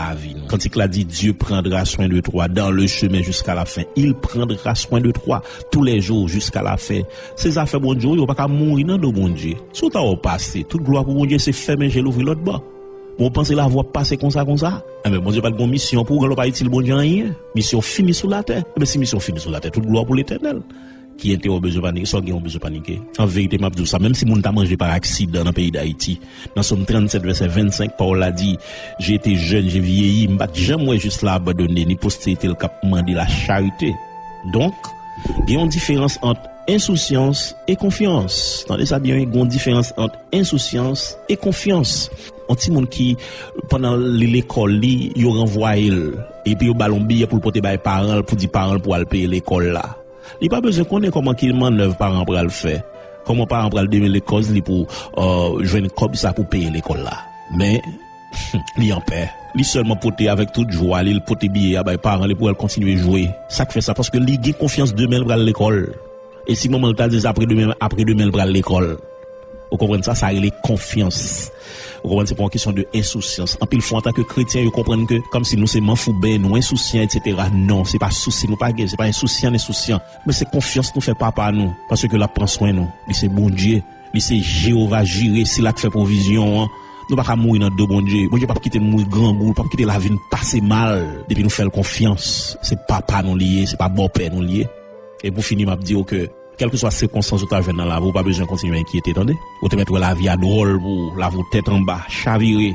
la vie. Quand il a dit Dieu prendra soin de toi dans le chemin jusqu'à la fin, il prendra soin de toi tous les jours jusqu'à la fin. Ces affaires bon Dieu, il va pas mourir dans de bon Dieu. Sous ta passé, toute gloire pour bon Dieu, c'est fermer j'ai l'ouvrir l'autre bas. Bon penser la voie passer comme ça. Mais bon Dieu pas de bonne mission pour on pas utile bon Dieu rien. Mission finie sur la terre. Mais si mission finie sur la terre, toute gloire pour l'Éternel. Qui était au besoin paniquer, soit qui ont besoin paniquer. En vérité, m'a dit ça, même si moun t'a mangé par accident dans le pays d'Haïti. Dans Somme 37, verset 25, Paul a dit, j'ai été jeune, j'ai vieilli, m'bat jamais juste là abandonné, ni postérité le cap mandé la charité. Donc, il y a une différence entre insouciance et confiance. Attendez ça bien, il y a une différence entre insouciance et confiance. Un petit monde qui, pendant l'école, il renvoie et puis au ballon billet pour le porter par les parents, pour dire parents pour aller payer l'école là. Il pas besoin qu'on ait comment qu'il manœuvre parents pour le faire. Comment parents pour le donner les causes pour jouer comme ça pour payer l'école là. Mais il en paie. Il seulement porter avec toute joie, il porter billet à les parents pour continuer à jouer. Ça fait ça parce que il a confiance demain pour l'école. Et si maman t'a dit après demain pour l'école. Vous comprenez ça, ça a les confiance. Vous comprenez, c'est pas une question de insouciance. En pile fois, en tant que chrétien, vous comprenez que, comme si nous, c'est manfoubé, nous, insouciants, etc. Non, c'est pas souci, nous, pas gay, c'est pas insouciant, mais c'est confiance, nous fait papa, nous. Parce que là, prend soin, nous. Il c'est bon Dieu. Il c'est Jéhovah Jireh, c'est là que fait provision, hein. Nous, pas mourir dans deux bon Dieu. Bon Dieu, pas quitter mourir grand goût, pas quitter la vie, nous passer mal. Depuis nous faire confiance. C'est papa, nous lié, c'est pas bon père, nous lié. Et pour finir, m'a dit que, quelle que soit circonstance où tu as dans la vie, pas besoin de continuer à inquiéter, attendez. Ou te mettre la vie à drôle, pour la vous tête en bas, chavirer.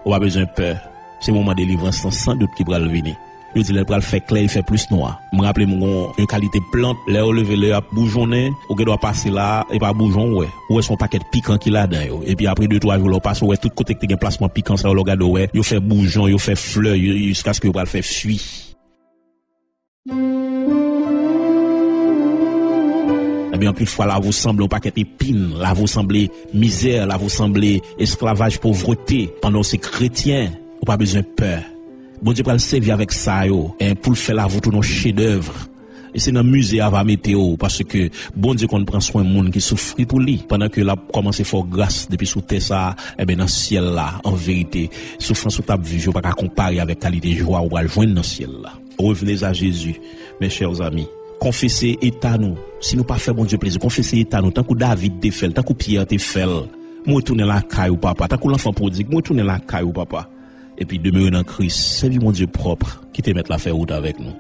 Ou pas besoin de peur. C'est le moment de délivrance, sans doute qui va le venir. Je dis, le bras fait clair, il fait plus noir. Je me rappelle, une qualité plante, là, au lever, là, bougeonner, ou que doit passer là, et pas bougeon, ouais. Ou est son paquet piquant qu'il a dedans, et puis après 2-3 jours, on passe, ouais, tout côté que tu as un placement piquant, ça, on regarde, ouais. Il fait bougeon, il fait fleur, jusqu'à ce que le bras fait fuir. Eh bien, plus de fois, là, vous semblez un paquet épine, là, vous semblez misère, là, vous semblez esclavage, pauvreté. Pendant ces chrétiens, vous pas besoin de peur. Bon Dieu, pour le servir avec ça, yo, et pour le faire là, vous tout nos chefs-d'œuvre. Et c'est dans le musée à la météo, parce que bon Dieu, qu'on prend soin de monde qui souffre pour lui. Pendant que là, commence à faire grâce depuis sous terre ça, eh bien, dans le ciel là, en vérité, souffrance ou table vie, je ne peux pas comparer avec qualité de joie ou à le joindre dans le ciel là. Revenez à Jésus, mes chers amis. Confessez état nous. Si nous pas fait bon Dieu plaisir, confessez état nous. Tant que David te fait, tant que Pierre te fait. Moi tourner la caille ou papa. Tant que l'enfant prodigue, moi tourner la caille ou papa. Et puis demeurer dans Christ. Servis mon Dieu propre qui te mette la faire route avec nous.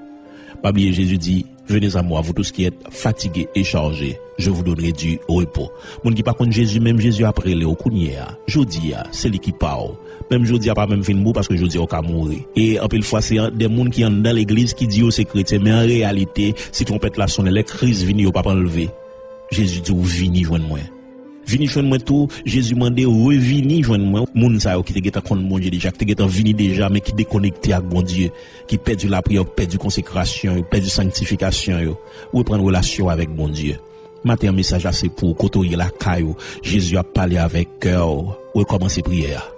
Pas oublier, Jésus dit, venez à moi, vous tous qui êtes fatigués et chargés, je vous donnerai du repos. Mon qui pas contre Jésus, même Jésus après le okunia. Jodi c'est lui qui parle. Même jodi a pas même fin mou parce que jodi on ka mourir. Et en pile fois c'est des monde qui sont dans l'église qui dit c'est chrétien, mais en réalité, si trompette la sonne, les crises viennent pas enlever. Jésus dit ou vini joindre moi. Vini joindre moi tout, Jésus mandé revini joindre moi. Moun sa yo qui te geta contre mon Dieu déjà, qui te geta vini déjà mais qui déconnecté avec bon Dieu, qui perdu la prière, perdu consécration, perdu sanctification yo, ou prendre relation avec bon Dieu. Matin un message assez pour côtoyer la caillou. Jésus a parlé avec cœur, ou commencer prière.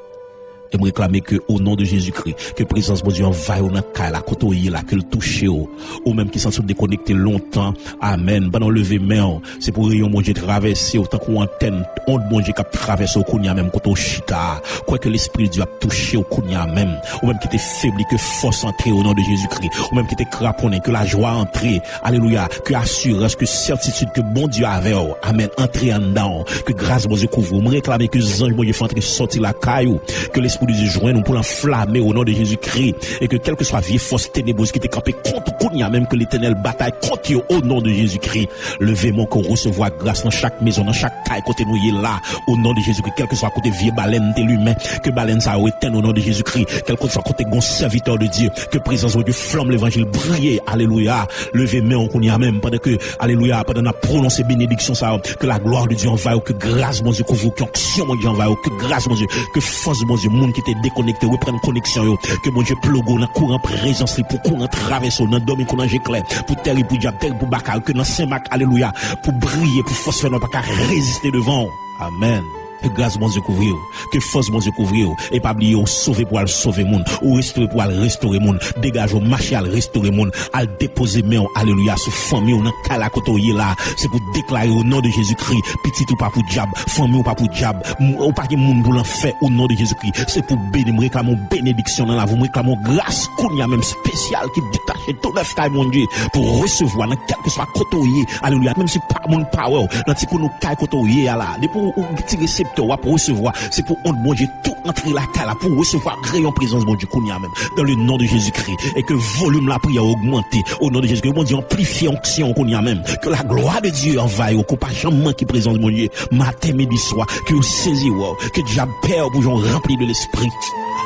Et me réclamer que au nom de Jésus-Christ, que présence de Dieu envahit dans la la côtoyer là, que le toucher ou même qui sont déconnectés longtemps. Amen. Pendant lever main, c'est pour rayon mon Dieu traverser autant qu'on antenne, on bon Dieu qui traverse au kounya même côté chita. Quoi que l'esprit de Dieu a touché au kounya même, ou même qui était faibli que force entrer au nom de Jésus-Christ, ou même qui était craponné que la joie entrer. Alléluia, que assurance, que certitude que bon Dieu avait. Amen. Entrer en dedans, que grâce bon Dieu couvre. Me réclamer que les anges bon Dieu font entrer sortir la caillou, que l'esprit de Dieu joint nous pour l'enflammer au nom de Jésus-Christ, et que quelle que soit vieille force ténébreuse qui t'est campée contre Kounia, même que l'éternel bataille contre eux au nom de Jésus-Christ. Levez-moi qu'on recevoir grâce dans chaque maison, dans chaque caille côté nous est là au nom de Jésus-Christ, quel que soit côté vieille baleine de l'humain, que baleine ça éteint au nom de Jésus-Christ, quel que soit côté gon serviteur de Dieu, que présence de Dieu flamme l'évangile briller. Alléluia. Levez-moi on Kounia même pendant que alléluia, pendant qu'on a prononcé bénédiction ça, que la gloire de Dieu envahit, que grâce mon Dieu couvre, que action mon Dieu envahit, que grâce mon Dieu, que force mon Dieu, monde qui était déconnecté, reprendre connexion yo, que mon Dieu plogo dans courant présence pour courant traverse dans dormir qu'on ange clair, pour terre pour diable, terre pour bakal, que dans Saint-Marc alléluia, pour briller, pour force faire pas résister devant. Amen. Que grâce bon Dieu couvrir, que force bon Dieu couvrir, et pas oublier ou sauver pour aller sauver monde, ou restaurer pour aller restaurer monde, dégage au marché à restaurer monde, à déposer main, alléluia, sur famille ou dans kala kotoye là, c'est pour déclarer au nom de Jésus-Christ, petit ou pas pour diable, famille ou pas pour diable, ou pas que monde pour l'enfer au nom de Jésus-Christ, c'est pour bénir, réclamer bénédiction dans la vie, réclamer grâce qu'on y a même spécial qui détache tout neuf taille mon Dieu, pour recevoir dans quel que soit kotoye, alléluia, même si pas mon power, dans ti nous taille kotoye là, de pour petit récepteur pour recevoir, c'est pour honte bon Dieu tout entrer la cala pour recevoir rayon présence bon Dieu qu'on y a même dans le nom de Jésus-Christ et que volume la prière augmenter au nom de Jésus-Christ bon Dieu amplifier onction qu'on y a même que la gloire de Dieu envahit au pas jamais qui présence mon Dieu matin midi soir que vous saisissez que diable peur pour gens rempli de l'esprit.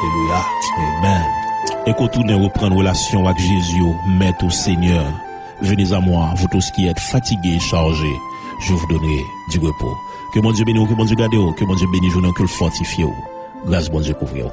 Alléluia. Amen. Et qu'on tourne reprendre relation avec Jésus, maître au Seigneur. Venez à moi, vous tous qui êtes fatigués et chargés, je vous donnerai du repos. Que mon Dieu bénisse, que mon Dieu garde, que mon Dieu bénisse, que le fortifie. Grâce bon Dieu couvre.